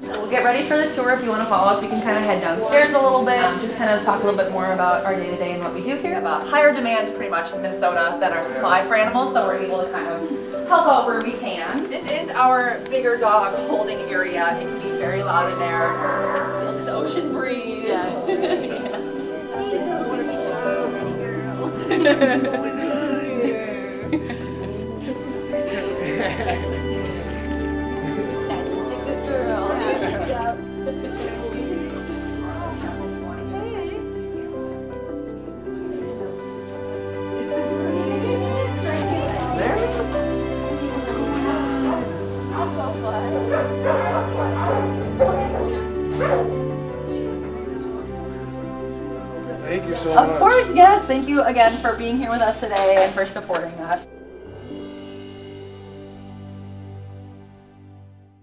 We'll get ready for the tour. If you want to follow us, we can kind of head downstairs a little bit, just kind of talk a little bit more about our day-to-day and what we do here. We have a higher demand pretty much in Minnesota than our supply for animals, so we're able to kind of help out where we can. This is our bigger dog holding area. It can be very loud in there. This is ocean breeze. Yes. What's going on here? That's such a good girl. Thank you so much. Of course, yes. Thank you again for being here with us today and for supporting us.